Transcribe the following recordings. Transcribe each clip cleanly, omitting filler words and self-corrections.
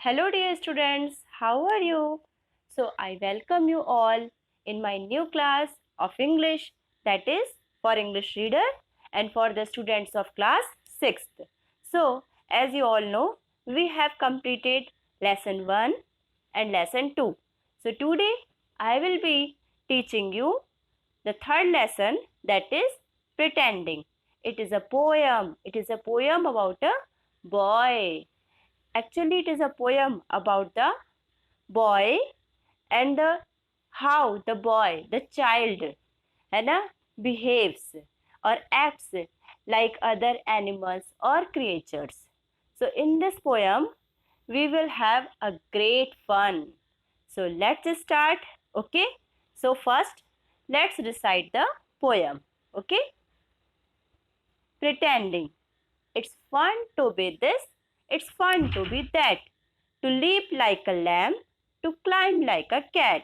Hello, dear students. How are you? So, I welcome you all in my new class of English, that is for English reader and for the students of class 6th. So, as you all know, we have completed lesson 1 and lesson 2. So, today I will be teaching you the third lesson, that is pretending. It is a poem. It is a poem about a boy. Actually, it is a poem about the boy and how the boy, the child, है ना, behaves or acts like other animals or creatures. So, in this poem, we will have a great fun. So, let's start. Okay. So, first, let's recite the poem. Okay. Pretending. It's fun to be this, it's fun to be that, to leap like a lamb, to climb like a cat.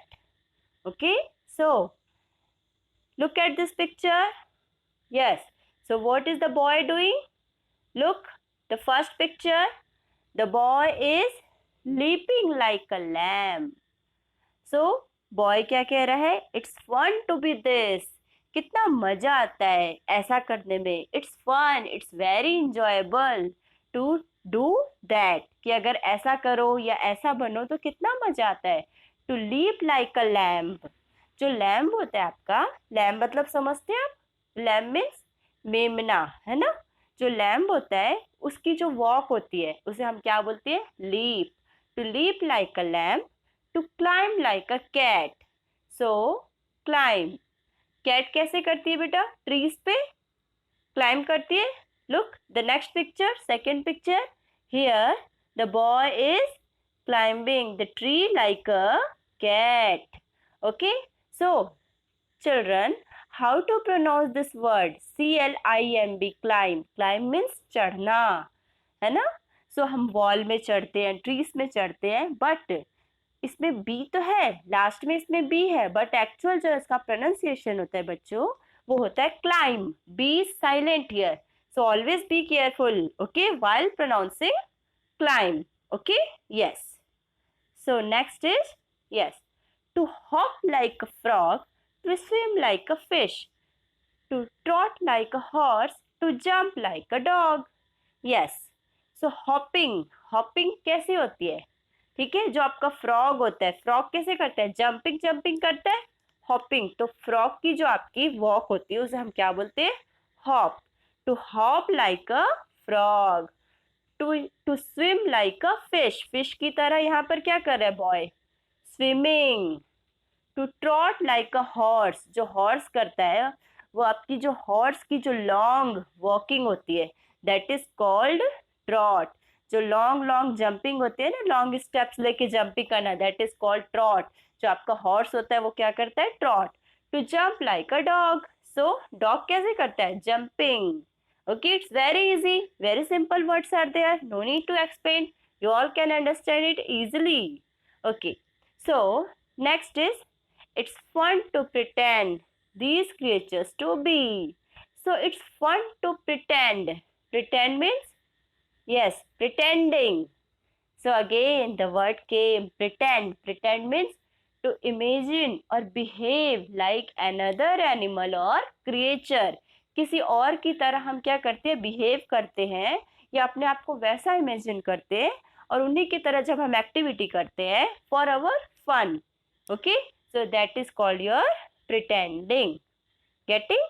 Okay, so look at this picture. Yes, so what is the boy doing? Look, the first picture, the boy is leaping like a lamb. So, boy क्या कह रहा है? It's fun to be this. कितना मजा आता है ऐसा करने में. It's fun, it's very enjoyable to do that. कि अगर ऐसा करो या ऐसा बनो तो कितना मजा आता है. To leap like a lamb. जो लैम्ब होता है आपका, लैम्ब मतलब समझते हैं आप? लैम्ब मीन्स मेमना, है ना? जो लैम्ब होता है उसकी जो वॉक होती है उसे हम क्या बोलते हैं? Leap. To leap like a lamb, to climb like a cat. So, climb. Cat कैसे करती है बेटा? Trees पे climb करती है. Look, the next picture, second picture. Here, the boy is climbing the tree like a cat. Okay? So, children, how to pronounce this word? C-L-I-M-B, climb. Climb means चढ़ना, है ना? So, हम wall में चढ़ते हैं, trees में चढ़ते हैं, but इसमें बी तो है, लास्ट में इसमें बी है, बट एक्चुअल जो इसका प्रोनाउंसिएशन होता है बच्चों, वो होता है climb. Be silent here, so always be careful, okay, while pronouncing climb. Okay, yes. So next is, yes, to hop like a frog, to swim like a fish, to trot like a horse, to jump like a dog. Yes, so hopping. Hopping कैसे होती है? ठीक है, जो आपका frog होता है, frog कैसे करता है? जंपिंग जंपिंग करता है. हॉपिंग, तो फ्रॉग की जो आपकी वॉक होती है उसे हम क्या बोलते हैं? Hop. To hop like a frog, to swim like a fish. Fish की तरह यहाँ पर क्या कर रहा है boy? Swimming. To trot like a horse. जो हॉर्स करता है वो आपकी जो हॉर्स की जो लॉन्ग वॉकिंग होती है, दैट इज कॉल्ड ट्रॉट. जो लॉन्ग लॉन्ग जंपिंग होती है ना, लॉन्ग स्टेप्स लेके जंपिंग करना, दैट इज कॉल्ड ट्रॉट. जो आपका हॉर्स होता है वो क्या करता है? Trot. To jump like a dog. So dog कैसे करता है? Jumping. Okay, it's very easy, very simple words are there, no need to explain, you all can understand it easily. Okay, so next is, it's fun to pretend these creatures to be. So it's fun to pretend. Pretend means, yes, pretending. So again the word came, pretend. Pretend means to imagine or behave like another animal or creature. किसी और की तरह हम क्या करते हैं? Behave करते हैं या अपने आप को वैसा इमेजिन करते हैं और उन्हीं की तरह जब हम एक्टिविटी करते हैं for our fun. Okay, so that is called your pretending. Getting?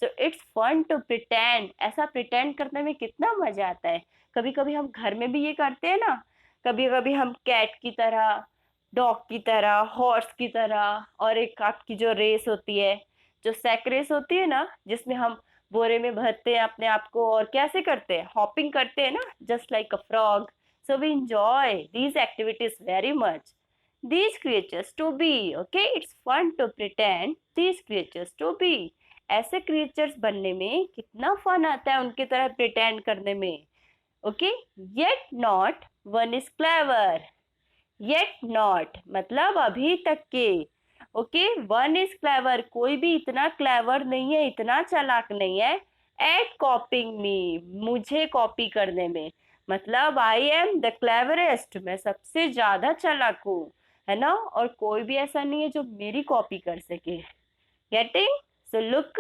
So it's fun to pretend. ऐसा pretend करने में कितना मजा आता है. कभी कभी हम घर में भी ये करते हैं ना. कभी कभी हम कैट की तरह, डॉग की तरह, हॉर्स की तरह, और एक आपकी जो रेस होती है, जो सैक रेस होती है ना, जिसमें हम बोरे में भरते हैं अपने आप को और कैसे करते हैं? हॉपिंग करते हैं ना, just like a frog. So we enjoy these activities very much. These creatures to be. Okay, it's fun to pretend these creatures to be. ऐसे creatures बनने में कितना फन आता है उनकी तरह pretend करने में. Okay, yet not one is clever. Yet not मतलब अभी तक के. Okay, one is clever, कोई भी इतना clever नहीं है, इतना चालाक नहीं है. At copying me, मुझे कॉपी करने में. मतलब आई एम द क्लेवरेस्ट, मैं सबसे ज्यादा चालाक हूँ, है ना। और कोई भी ऐसा नहीं है जो मेरी कॉपी कर सके। Getting? So look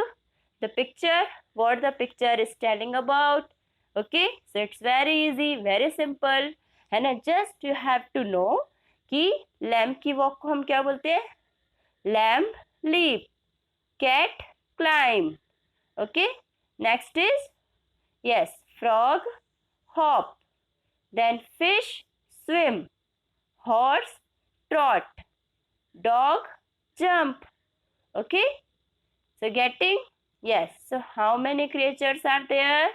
the picture, what the picture is telling about. Okay, so it's very easy, very simple, है ना। Just you have to know कि लैम्प की वॉक को हम क्या बोलते हैं? Lamp leap, cat climb. Okay, next is, yes, frog hop, then fish swim, horse trot, dog jump. Okay, so getting? Yes, so how many creatures are there?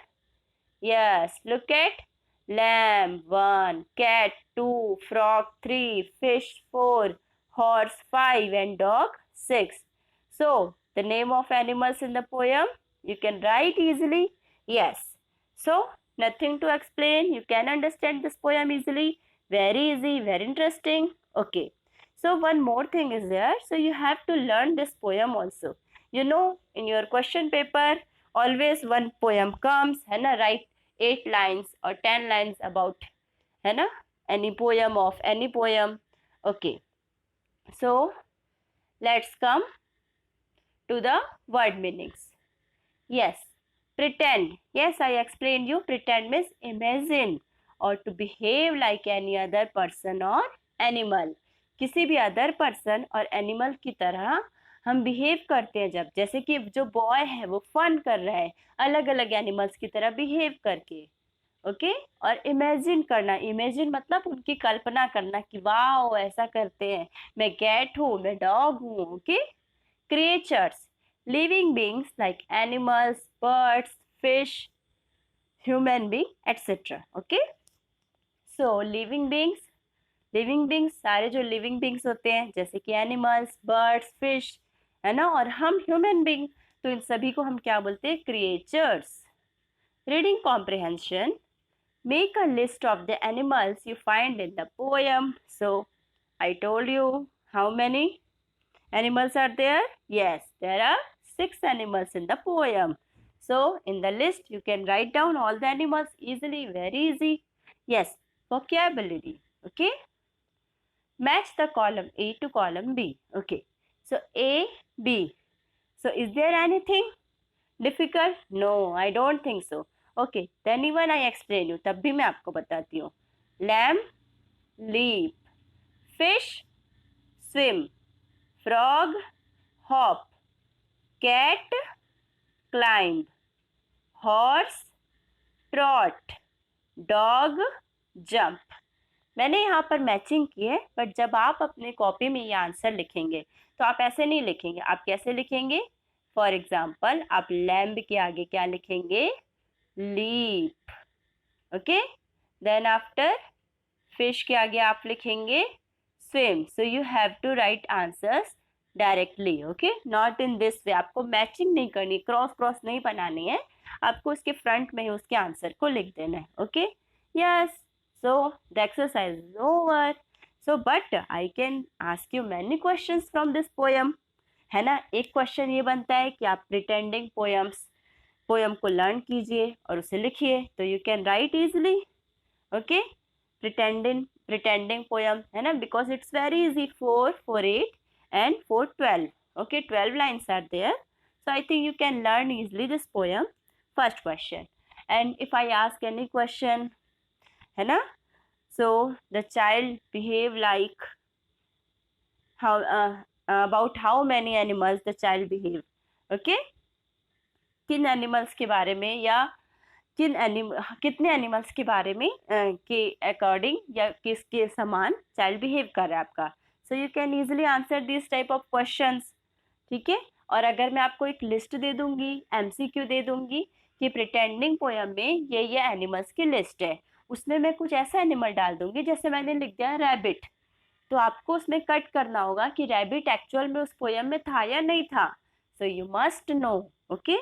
Yes, look at: lamb 1, cat 2, frog 3, fish 4, horse 5, and dog 6. So, the name of animals in the poem you can write easily. Yes. So, nothing to explain. You can understand this poem easily. Very easy, very interesting. Okay. So, one more thing is there. So, you have to learn this poem also. You know, in your question paper, always one poem comes, है ना, write 8 lines or 10 lines about, है ना, any poem of any poem. Okay, so let's come to the word meanings. Yes, pretend. Yes, I explained you. Pretend means imagine or to behave like any other person or animal. किसी भी other person और animal की तरह हम behave करते हैं, जब जैसे कि जो बॉय है वो फन कर रहा है अलग अलग एनिमल्स की तरह बिहेव करके। ओके, और इमेजिन करना, इमेजिन मतलब उनकी कल्पना करना कि वाओ ऐसा करते हैं, मैं कैट हूँ, मैं डॉग हूँ। Okay, creatures, living beings like animals, birds, fish, human being, etc. Okay, so living beings सारे जो living beings होते हैं जैसे कि animals, birds, fish, है ना, और हम human being, तो इन सभी को हम क्या बोलते हैं? creatures. Reading comprehension, make a list of the animals you find in the poem. So I told you how many animals are there? Yes, there are 6 animals in the poem. So in the list you can write down all the animals easily, very easy. Yes, vocabulary. Okay, match the column A to column B. Okay, so A, B. So is there anything difficult? No, I don't think so. Okay, then even I explain you, तब भी मैं आपको बताती हूँ. Lamb leap, fish swim, frog hop, cat climb, horse trot, dog jump. मैंने यहाँ पर matching की है, बट जब आप अपने कॉपी में ये आंसर लिखेंगे तो आप ऐसे नहीं लिखेंगे. आप कैसे लिखेंगे? फॉर एग्जाम्पल, आप लैम्ब के आगे क्या लिखेंगे? Leap. Okay, then after fish के आगे आप लिखेंगे swim. So you have to write answers directly. Okay, not in this way. आपको मैचिंग नहीं करनी, क्रॉस क्रॉस नहीं बनानी है, आपको उसके फ्रंट में ही उसके आंसर को लिख देना है. Okay, yes. So the exercise is over. So but I can ask you many questions from this poem, है ना. एक क्वेश्चन ये बनता है कि आप प्रिटेंडिंग पोयम को लर्न कीजिए और उसे लिखिए. तो you can write easily. Okay, pretending poem, है ना, because it's very easy. 4, 4, 8 and 4, 12. Okay, 12 lines are there. So I think you can learn easily this poem. First question. And if I ask any question, है ना, so the child behave like how about how many animals the child behave. Okay, किन animals के बारे में या कितने animals के बारे में के अकॉर्डिंग या किसके समान चाइल्ड बिहेव कर रहा है आपका. So you can easily answer this type of questions. ठीक है, और अगर मैं आपको एक लिस्ट दे दूंगी, एमसीक्यू दे दूंगी कि प्रिटेंडिंग पोयम में ये एनिमल्स की लिस्ट है, उसमें मैं कुछ ऐसा एनिमल डाल दूंगी, जैसे मैंने लिख दिया रैबिट, तो आपको उसमें कट करना होगा कि रैबिट एक्चुअल में उस पोयम में था या नहीं था. So you must know. Okay,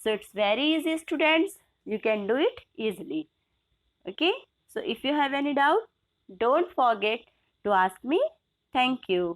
so it's very easy students, you can do it easily. Okay, so if you have any doubt, don't forget to ask me. Thank you.